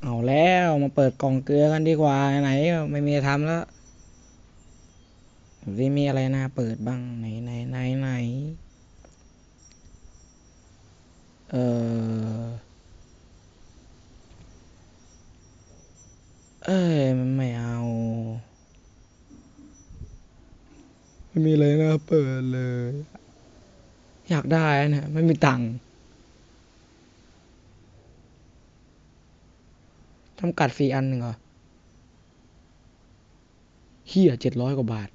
เอาแล้วมาเปิดกล่องเกลือกันดีกว่าไหนไม่มีทำแล้วที่มีอะไรน่าเปิดบ้างไหนเออเอ้ยไม่เอาไม่มีอะไรน่าเปิดเลยอยากได้นะไม่มีตังค์จำกัดฟรีอันหนึ่งเหรอเฮีย700 กว่าบาท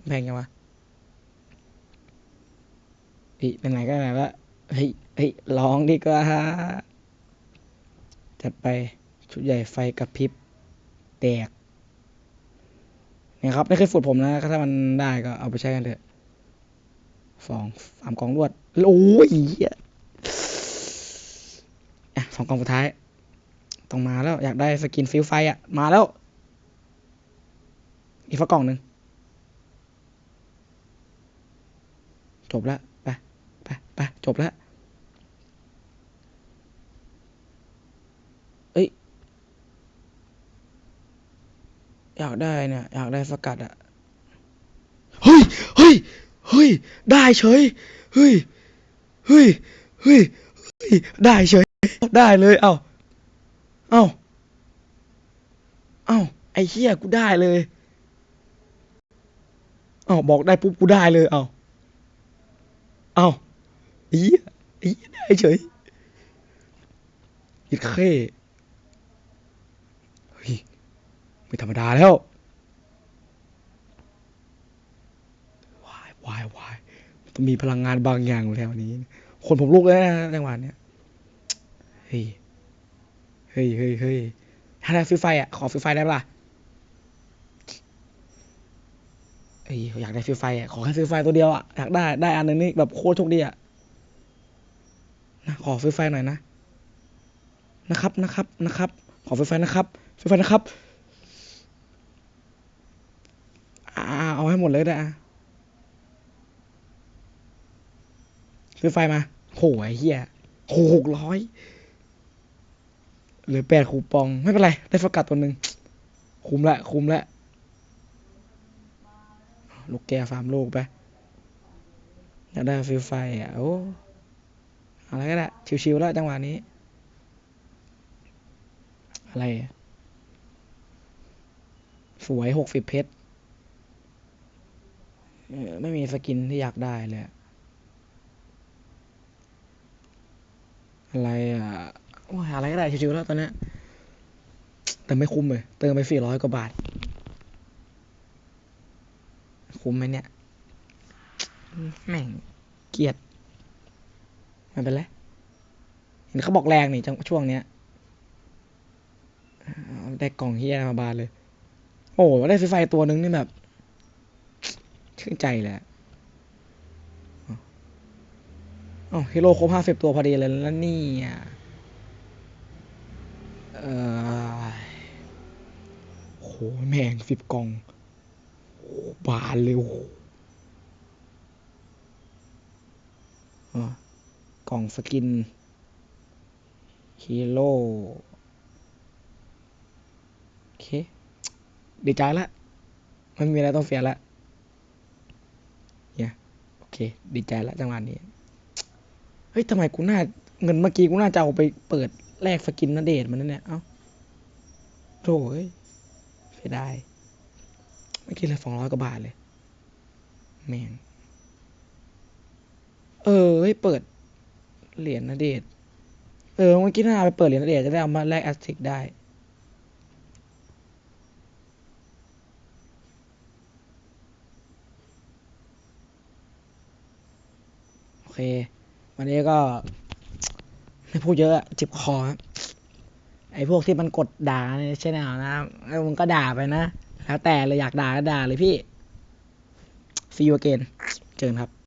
แพงจังวะเป็นไหนก็ไหนละเฮ้ยลองดีกว่าจัดไปชุดใหญ่ไฟกระพริบแตกเนี่ยครับนี่คือสูตรผมนะถ้ามันได้ก็เอาไปใช้กันเถอะ3 กล่องรวดโอ้ย2 กล่องสุดท้ายต้องมาแล้วอยากได้สกินฟิลไฟอ่ะมาแล้วอีกสักกล่องหนึ่งจบแล้วไปจบแล้วเอ้ยอยากได้เนี่ยอยากได้สกัดอ่ะเฮ้ยเฮ้ยเฮ้ยได้เฉยเฮ้ยเฮ้ยเฮ้ยได้เฉยได้เลยเอ้าเอ้าไอ้เหี้ยกูได้เลยบอกได้ปุ๊บกูได้เลยเอ้าอีได้เฉยอีกเข้เฮ้ยไม่ธรรมดาแล้ววายต้องมีพลังงานบางอย่างแล้วนี้คนผมลุกแล้วนะจังหวะเนี้ยเฮ้ยเฮ้ยถ้าได้ฟรีไฟอ่ะขอฟรีไฟได้ปะล่ะเฮ้ยอยากได้ฟรีไฟอ่ะขอแค่ฟรีไฟตัวเดียวอ่ะอยากได้อันนึงนี่แบบโคตรโชคดีอ่ะนะขอฟรีไฟหน่อยนะครับขอฟรีไฟนะครับอ่าเอาให้หมดเลยได้อ่ะฟรีไฟมาโหไอ้เหี้ย600เหลือ8 คูปองไม่เป็นไรได้สกัดตัวหนึ่งคุ้มละลูกแกฟาร์มโลกไปอยากได้ฟรีไฟอ่ะโอ้อะไรก็ได้ชิวๆแล้วจังหวะนี้อะไรสวย60 เพชรไม่มีสกินที่อยากได้เลยอะไรอ่ะโอ้ยอะไรก็ได้ชิวๆแล้วตอนนี้แต่ไม่คุ้มเลยเติมไป400 กว่าบาทคุ้มไหมเนี่ยแม่งเกลียดไม่เป็นไรเห็นเขาบอกแรงนี่จังช่วงเนี้ยได้กล่องเฮียมาบานเลยโอ้ได้ฟรีไฟตัวนึงนี่แบบชื่นใจเลยฮีโร่ครบ50 ตัวพอดีเลยแล้วนี่เออโหแม่ง10 กล่องบานเลยโอ้กล่องสกินฮีโร่โอเคดีใจละไม่มีอะไรต้องเสียละเนี่ยโอเคดีใจละจังหวะนี้เฮ้ยทำไมกูน่าเงินเมื่อกี้กูน่าจะเอาไปเปิดแลกสกินณเดชน์มันนั่นเนี่ยโถ่เอ้ยเสียดายเมื่อกี้เลย200 กว่าบาทเลยแม่งเฮ้ยเปิดเหรียญณเดชน์เมื่อกี้น่าเอาไปเปิดเหรียญณเดชน์จะได้เอามาแลกแอสติกได้โอเควันนี้ก็ไม่พูดเยอะอะเจ็บคอครับไอ้พวกที่มันกดด่าในช่องนะมึงก็ด่าไปนะแล้วแต่เลยอยากด่าก็ด่าเลยพี่ see you again เจอกันครับ